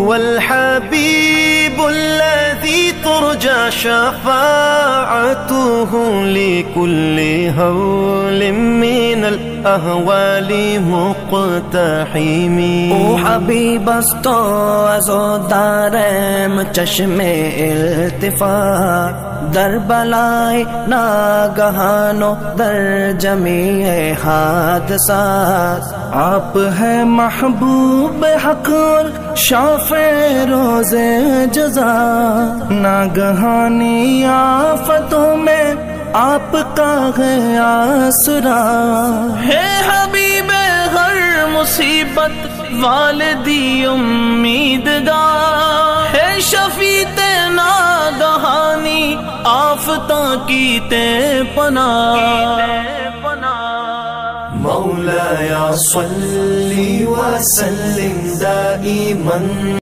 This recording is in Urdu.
هو الحبيب الذي ترجى شفاعته لكل هول من الأهوال مقتحم. او حبیب است تو از او دارم چشم التفات، در بلای ناگہان و در جمیع حادثات. آپ ہے محبوب حق اور شافع روز جزا، ناگہانی آفتوں میں آپ کا ہے آسرا. ہے حبیب ہر مصیبت والدی امیدگار، ہے شفیع ناگہانی آفتاں کی تے پناہ. مولایا صلی وسلم دائما